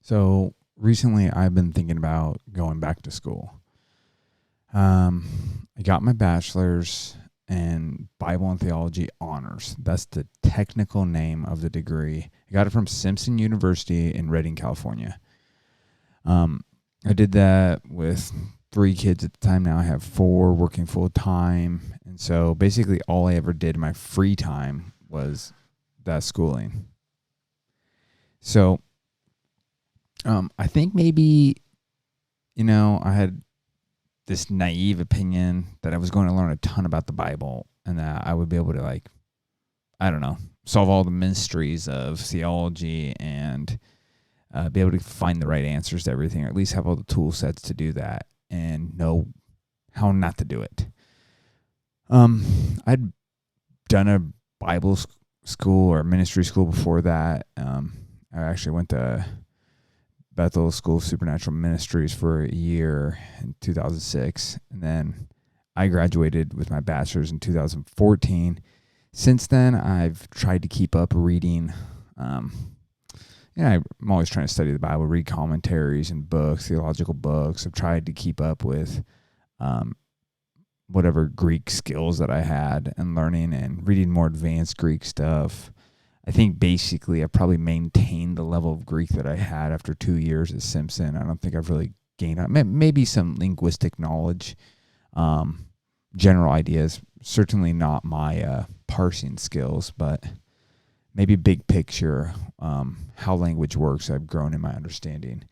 So recently, I've been thinking about going back to school. I got my bachelor's in Bible and Theology honors. That's the technical name of the degree. I got it from Simpson University in Redding, California. Um, I did that with three kids at the time. Now I have four working full time. And so basically, all I ever did in my free time was that schooling. So I think maybe, I had this naive opinion that I was going to learn a ton about the Bible and that I would be able to, I don't know, solve all the mysteries of theology and be able to find the right answers to everything, or at least have all the tool sets to do that and know how not to do it. I'd done a Bible school or ministry school before that. I actually went to Bethel School of Supernatural Ministries for a year in 2006. And then I graduated with my bachelor's in 2014. Since then, I've tried to keep up reading. I'm always trying to study the Bible, read commentaries and books, theological books. I've tried to keep up with whatever Greek skills that I had and learning and reading more advanced Greek stuff. I think basically I probably maintained the level of Greek that I had after 2 years at Simpson. I don't think I've really gained maybe some linguistic knowledge, general ideas. Certainly not my parsing skills, but maybe big picture, how language works. I've grown in my understanding.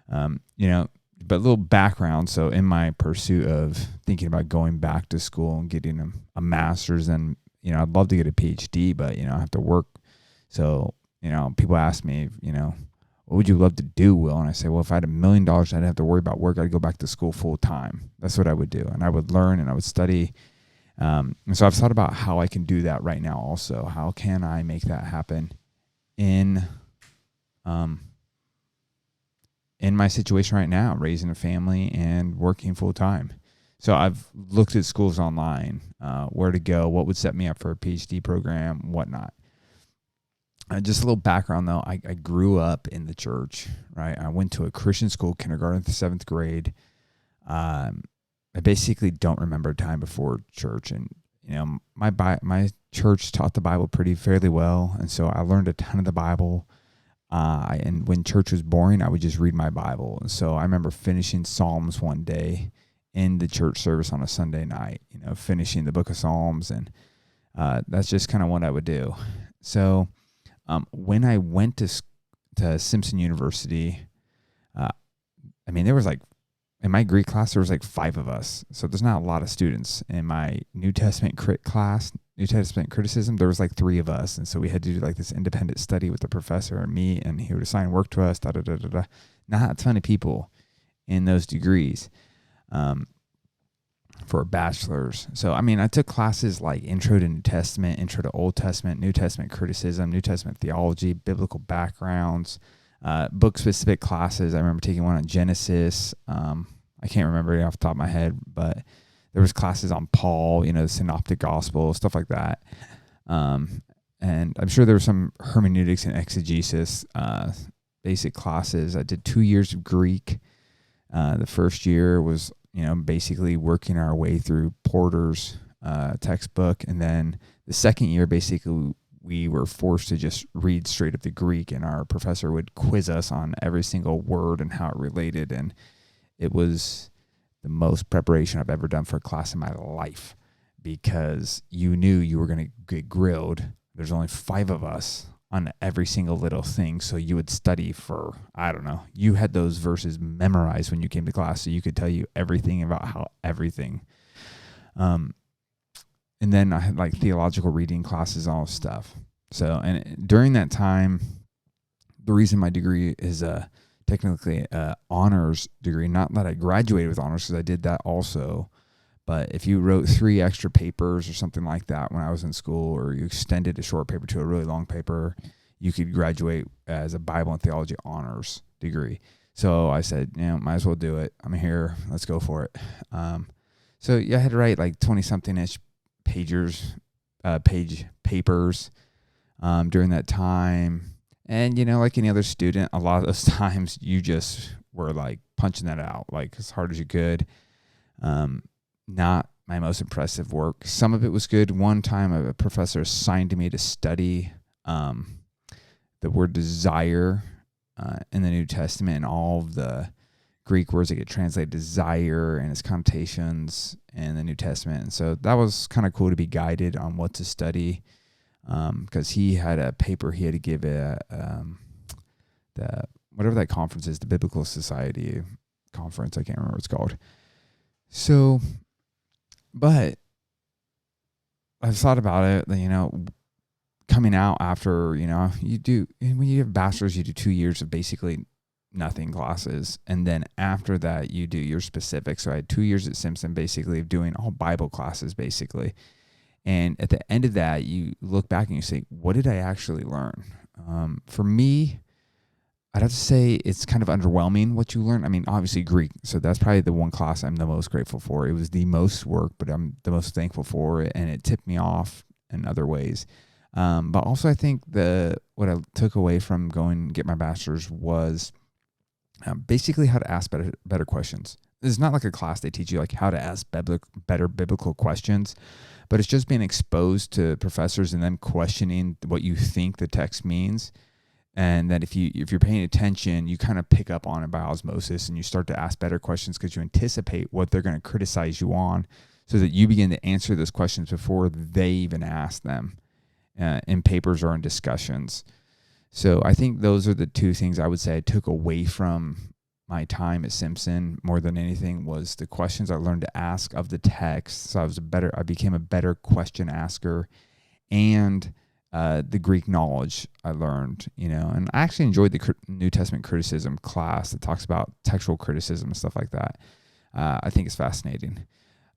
But a little background. So in my pursuit of thinking about going back to school and getting a master's, and I'd love to get a PhD, but I have to work. So, people ask me, what would you love to do, Will? And I say, well, if I had $1 million, I didn't have to worry about work. I'd go back to school full time. That's what I would do. And I would learn and I would study. And so I've thought about how I can do that right now also. How can I make that happen in my situation right now, raising a family and working full time? So I've looked at schools online, where to go, what would set me up for a PhD program, whatnot. Just a little background, though. I grew up in the church, right? I went to a Christian school, kindergarten to 7th grade. I basically don't remember a time before church. And, my church taught the Bible fairly well. And so I learned a ton of the Bible. And when church was boring, I would just read my Bible. And so I remember finishing Psalms one day in the church service on a Sunday night, finishing the book of Psalms. And that's just kind of what I would do. So when I went to Simpson University, there was in my Greek class, there was 5 of us. So there's not a lot of students. In my New Testament class, New Testament criticism, there was 3 of us. And so we had to do this independent study with the professor and me, and he would assign work to us, Not a ton of people in those degrees. For a bachelor's. So, I took classes like Intro to New Testament, Intro to Old Testament, New Testament criticism, New Testament theology, biblical backgrounds, book-specific classes. I remember taking one on Genesis. I can't remember it off the top of my head, but there was classes on Paul, the Synoptic Gospel, stuff like that. And I'm sure there was some hermeneutics and exegesis, basic classes. I did 2 years of Greek. The first year was basically working our way through Porter's textbook. And then the second year, basically, we were forced to just read straight up the Greek, and our professor would quiz us on every single word and how it related. And it was the most preparation I've ever done for a class in my life, because you knew you were going to get grilled. There's only 5 of us on every single little thing. So you would study for, you had those verses memorized when you came to class, so you could tell you everything about how everything. And then I had theological reading classes, all stuff. So, and during that time, the reason my degree is technically an honors degree, not that I graduated with honors, because I did that also. But if you wrote 3 extra papers or something like that when I was in school, or you extended a short paper to a really long paper, you could graduate as a Bible and theology honors degree. So I said, might as well do it. I'm here. Let's go for it. So I had to write 20-something-ish papers during that time. And, like any other student, a lot of those times you just were like punching that out like as hard as you could. Not my most impressive work. Some of it was good. One time a professor assigned me to study the word desire in the New Testament and all of the Greek words that get translated desire and its connotations in the New Testament. And so that was kind of cool to be guided on what to study, because he had a paper he had to give at the whatever that conference is, the Biblical Society conference. I can't remember what it's called. So, but I've thought about it, coming out after, you do, when you have bachelor's, you do 2 years of basically nothing classes. And then after that, you do your specific. So I had 2 years at Simpson, basically of doing all Bible classes, basically. And at the end of that, you look back and you say, what did I actually learn? For me, I'd have to say it's kind of underwhelming what you learn. I mean, obviously Greek. So that's probably the one class I'm the most grateful for. It was the most work, but I'm the most thankful for it. And it tipped me off in other ways. But also I think what I took away from going and get my bachelor's was basically how to ask better questions. It's not like a class they teach you like how to ask better biblical questions, but it's just being exposed to professors and them questioning what you think the text means. And that if you're paying attention, you kind of pick up on it by osmosis, and you start to ask better questions because you anticipate what they're going to criticize you on, so that you begin to answer those questions before they even ask them in papers or in discussions. So I think those are the two things I would say I took away from my time at Simpson more than anything, was the questions I learned to ask of the text. So I became a better question asker, and the Greek knowledge I learned, and I actually enjoyed the New Testament criticism class that talks about textual criticism and stuff like that. I think it's fascinating.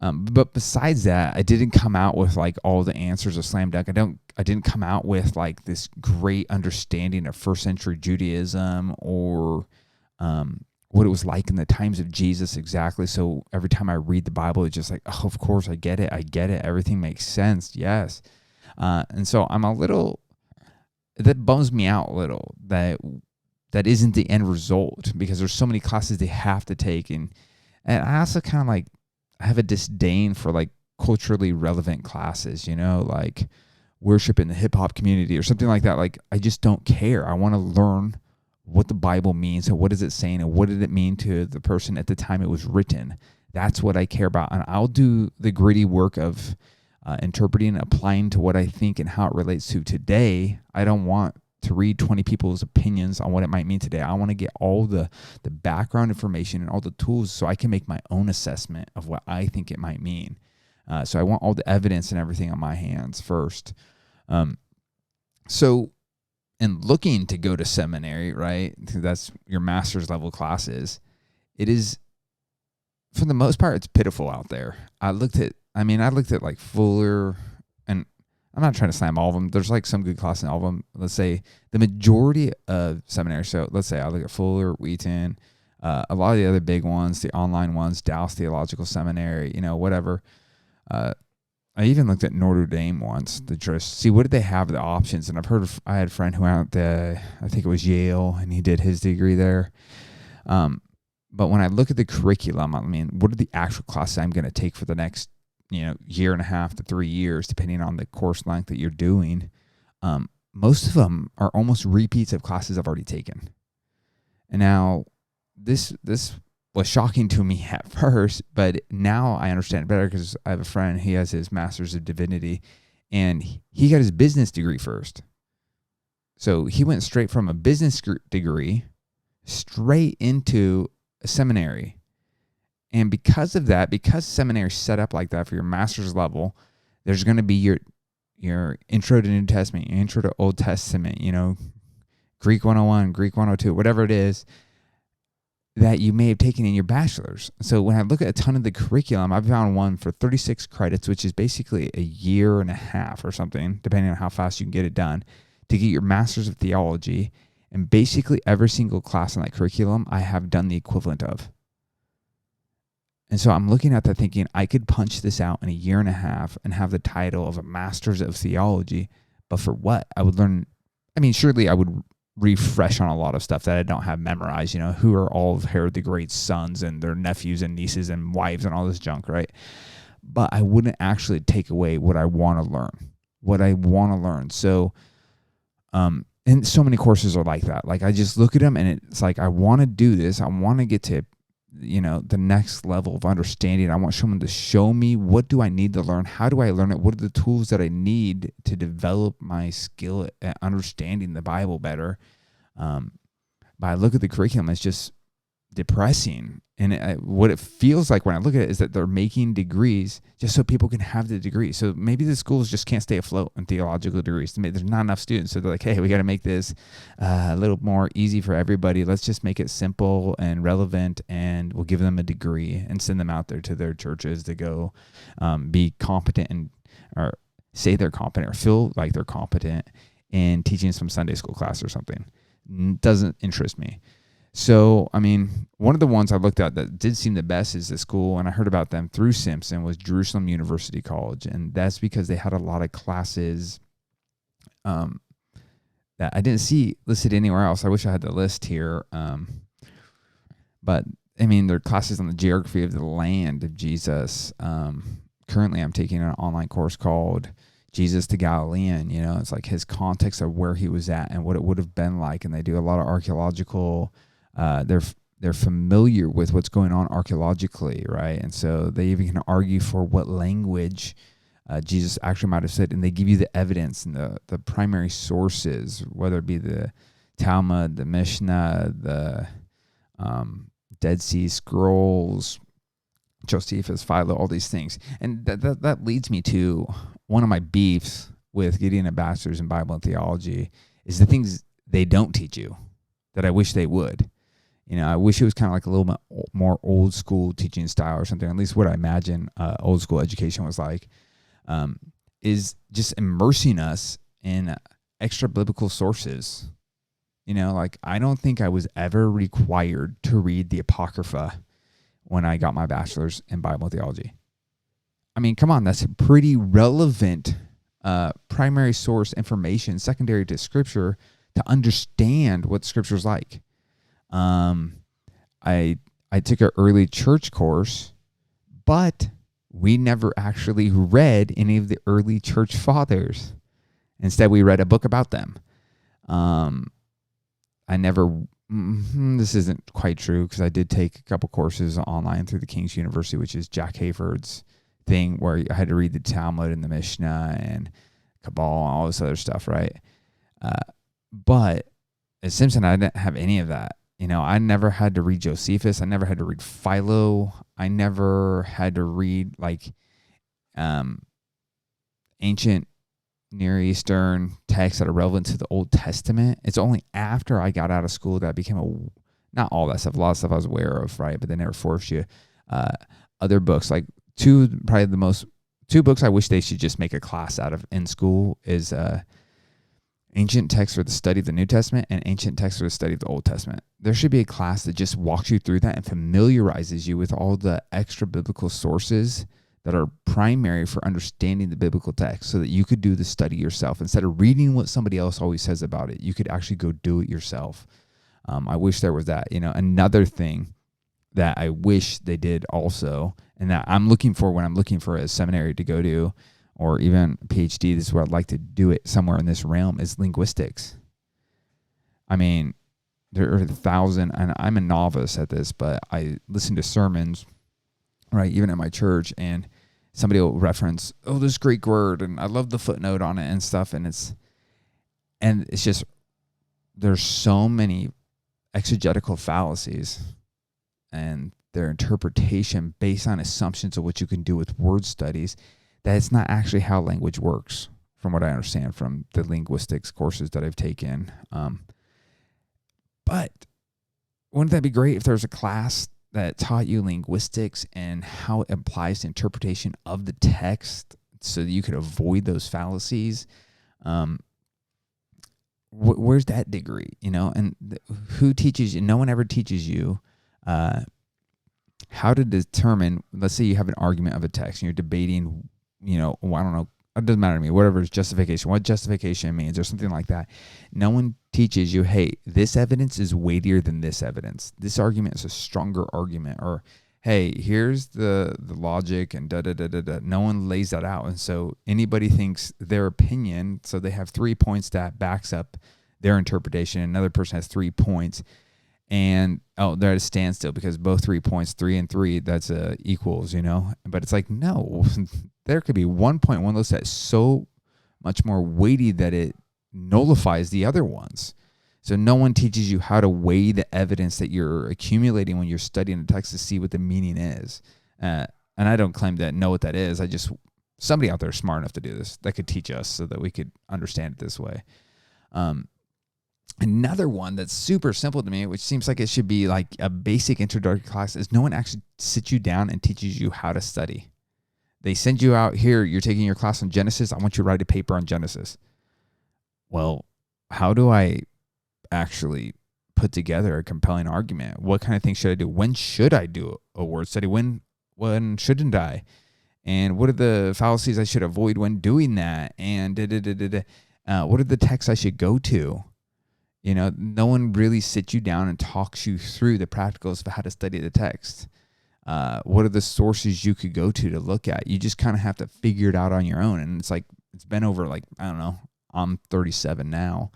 But besides that, I didn't come out with like all the answers of slam dunk. I didn't come out with like this great understanding of first century Judaism or what it was like in the times of Jesus exactly. So every time I read the Bible, it's just like, oh, of course I get it. Everything makes sense. Yes. And so that bums me out a little that isn't the end result, because there's so many classes they have to take. And I also kind of like, I have a disdain for like culturally relevant classes, like worship in the hip hop community or something like that. Like, I just don't care. I want to learn what the Bible means and what is it saying and what did it mean to the person at the time it was written. That's what I care about. And I'll do the gritty work of interpreting and applying to what I think and how it relates to today. I don't want to read 20 people's opinions on what it might mean today. I want to get all the background information and all the tools so I can make my own assessment of what I think it might mean. So I want all the evidence and everything on my hands first. So in looking to go to seminary, right, that's your master's level classes, it is, for the most part, it's pitiful out there. I looked at like Fuller, and I'm not trying to slam all of them. There's like some good classes in all of them. Let's say the majority of seminaries. So let's say I look at Fuller, Wheaton, a lot of the other big ones, the online ones, Dallas Theological Seminary, whatever. I even looked at Notre Dame once to just see what did they have the options. And I had a friend who went out there, I think it was Yale, and he did his degree there. But when I look at the curriculum, I mean, what are the actual classes I'm going to take for the next year and a half to 3 years, depending on the course length that you're doing? Most of them are almost repeats of classes I've already taken. And now this was shocking to me at first, but now I understand it better because I have a friend, he has his master's of divinity, and he got his business degree first. So he went straight from a business degree straight into a seminary. And because of that, because seminary is set up like that for your master's level, there's going to be your intro to New Testament, your intro to Old Testament, Greek 101, Greek 102, whatever it is that you may have taken in your bachelor's. So when I look at a ton of the curriculum, I've found one for 36 credits, which is basically a year and a half or something, depending on how fast you can get it done, to get your master's of theology. And basically every single class in that curriculum I have done the equivalent of. And so I'm looking at that thinking, I could punch this out in a year and a half and have the title of a master's of theology, but for what? I would learn, surely I would refresh on a lot of stuff that I don't have memorized. Who are all of Herod the Great's sons and their nephews and nieces and wives and all this junk, right? But I wouldn't actually take away what I want to learn. So, and so many courses are like that. Like I just look at them and it's like, I want to do this. I want to get to, the next level of understanding. I want someone to show me, what do I need to learn? How do I learn it? What are the tools that I need to develop my skill at understanding the Bible better? But I look at the curriculum, it's just depressing. And what it feels like when I look at it is that they're making degrees just so people can have the degree. So maybe the schools just can't stay afloat in theological degrees. There's not enough students. So they're like, hey, we got to make this a little more easy for everybody. Let's just make it simple and relevant, and we'll give them a degree and send them out there to their churches to go be competent or say they're competent or feel like they're competent in teaching some Sunday school class or something. Doesn't interest me. So, one of the ones I looked at that did seem the best is the school, and I heard about them through Simpson, was Jerusalem University College. And that's because they had a lot of classes that I didn't see listed anywhere else. I wish I had the list here. But, there are classes on the geography of the land of Jesus. Currently, I'm taking an online course called Jesus the Galilean. It's like his context of where he was at and what it would have been like. And they do a lot of archaeological. They're familiar with what's going on archaeologically, right? And so they even can argue for what language Jesus actually might have said, and they give you the evidence and the primary sources, whether it be the Talmud, the Mishnah, the Dead Sea Scrolls, Josephus, Philo, all these things. And that leads me to one of my beefs with getting a bachelor's in Bible and theology is the things they don't teach you that I wish they would. I wish it was kind of like a little bit more old school teaching style or something, at least what I imagine old school education was like, is just immersing us in extra biblical sources. Like I don't think I was ever required to read the Apocrypha when I got my bachelor's in Bible theology. Come on, that's a pretty relevant primary source information, secondary to Scripture, to understand what Scripture's like. I took an early church course, but we never actually read any of the early church fathers. Instead, we read a book about them. This isn't quite true because I did take a couple courses online through the King's University, which is Jack Hayford's thing, where I had to read the Talmud and the Mishnah and Kabbalah and all this other stuff, right? But at Simpson, I didn't have any of that. I never had to read Josephus. I never had to read Philo. I never had to read ancient Near Eastern texts that are relevant to the Old Testament. It's only after I got out of school that I became not all that stuff, a lot of stuff I was aware of, right? But they never forced you. Other books, like two books I wish they should just make a class out of in school is Ancient Texts for the Study of the New Testament and Ancient Texts for the Study of the Old Testament. There should be a class that just walks you through that and familiarizes you with all the extra biblical sources that are primary for understanding the biblical text so that you could do the study yourself. Instead of reading what somebody else always says about it, you could actually go do it yourself. I wish there was that. Another thing that I wish they did also, and that I'm looking for when I'm looking for a seminary to go to, or even a PhD, this is where I'd like to do it somewhere in this realm, is linguistics. There are 1,000, and I'm a novice at this, but I listen to sermons, right, even at my church, and somebody will reference, this Greek word, and I love the footnote on it and stuff, and it's just, there's so many exegetical fallacies and their interpretation based on assumptions of what you can do with word studies, that it's not actually how language works, from what I understand from the linguistics courses that I've taken. But wouldn't that be great if there was a class that taught you linguistics and how it applies to interpretation of the text so that you could avoid those fallacies? Where's that degree? And who teaches you? No one ever teaches you how to determine, let's say you have an argument of a text and you're debating, I don't know, it doesn't matter to me, whatever is justification, what justification means or something like that. No one teaches you, hey, this evidence is weightier than this evidence. This argument is a stronger argument, or hey, here's the logic and da-da-da-da-da. No one lays that out. And so anybody thinks their opinion, so they have 3 points that backs up their interpretation. Another person has 3 points, and they're at a standstill because both 3 points, 3 and 3, that's equals, But it's like, no, there could be 1.1 list that's so much more weighty that it nullifies the other ones. So no one teaches you how to weigh the evidence that you're accumulating when you're studying a text to see what the meaning is. And I don't claim to know what that is. Somebody out there smart enough to do this that could teach us so that we could understand it this way. Another one that's super simple to me, which seems like it should be like a basic introductory class, is no one actually sits you down and teaches you how to study. They send you out here, you're taking your class on Genesis. I want you to write a paper on Genesis. Well, how do I actually put together a compelling argument? What kind of things should I do? When should I do a word study? When shouldn't I? And what are the fallacies I should avoid when doing that? And what are the texts I should go to? No one really sits you down and talks you through the practicals of how to study the text. What are the sources you could go to look at? You just kind of have to figure it out on your own. And it's been over I don't know, I'm 37 now,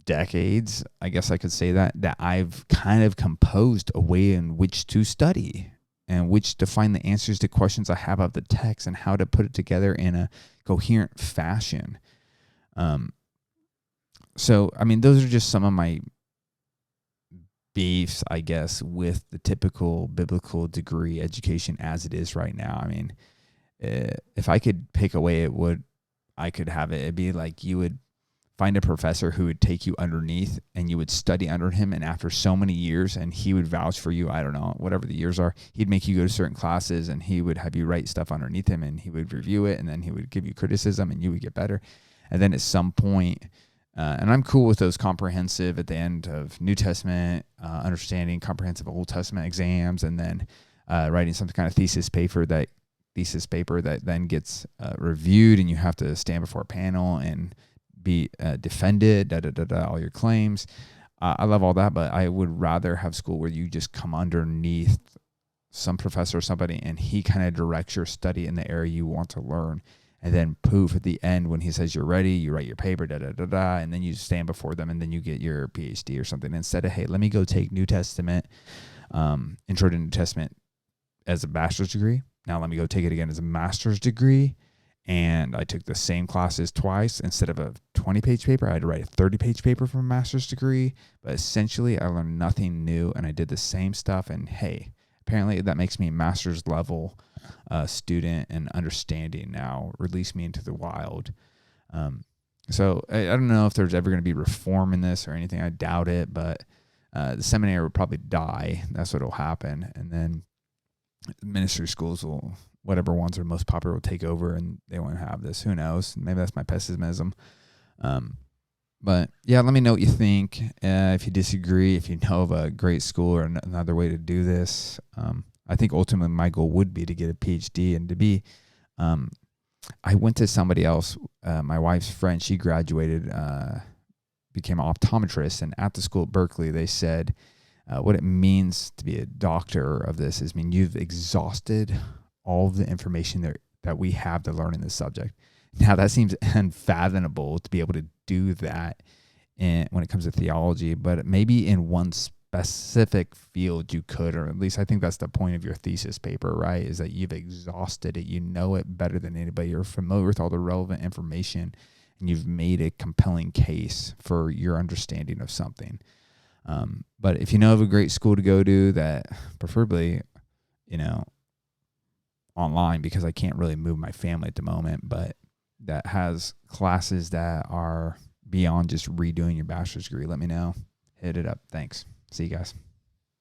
decades, I guess I could say that I've kind of composed a way in which to study and which to find the answers to questions I have of the text and how to put it together in a coherent fashion. So, those are just some of my beefs, I guess, with the typical biblical degree education as it is right now. If I could pick a way I could have it. It'd be like you would find a professor who would take you underneath and you would study under him. And after so many years, and he would vouch for you, I don't know, whatever the years are, he'd make you go to certain classes and he would have you write stuff underneath him and he would review it and then he would give you criticism and you would get better. And then at some point, and I'm cool with those comprehensive at the end of New Testament, understanding comprehensive Old Testament exams, and then writing some kind of thesis paper that then gets reviewed and you have to stand before a panel and be defended, all your claims. I love all that, but I would rather have school where you just come underneath some professor or somebody and he kind of directs your study in the area you want to learn. And then poof, at the end, when he says you're ready, you write your paper, and then you stand before them and then you get your PhD or something. Instead of, hey, let me go take New Testament, Intro to New Testament as a bachelor's degree. Now let me go take it again as a master's degree. And I took the same classes twice. Instead of a 20-page paper, I had to write a 30-page paper for a master's degree. But essentially, I learned nothing new and I did the same stuff. And hey, apparently that makes me a master's level student and understanding now, release me into the wild. So I don't know if there's ever going to be reform in this or anything. I doubt it, but the seminary will probably die. That's what will happen. And then ministry schools will, whatever ones are most popular, will take over and they won't have this. Who knows? Maybe that's my pessimism. But yeah, let me know what you think. If you disagree, if you know of a great school or another way to do this. I think ultimately my goal would be to get a PhD and to be, I went to somebody else, my wife's friend, she graduated, became an optometrist, and at the school at Berkeley, they said what it means to be a doctor of this is, you've exhausted all of the information that we have to learn in this subject. Now, that seems unfathomable to be able to do that when it comes to theology, but maybe in one specific field you could, or at least I think that's the point of your thesis paper, right? Is that you've exhausted it. You know it better than anybody. You're familiar with all the relevant information, and you've made a compelling case for your understanding of something. But if you know of a great school to go to that, preferably, online, because I can't really move my family at the moment, but that has classes that are beyond just redoing your bachelor's degree, let me know. Hit it up. Thanks. See you guys.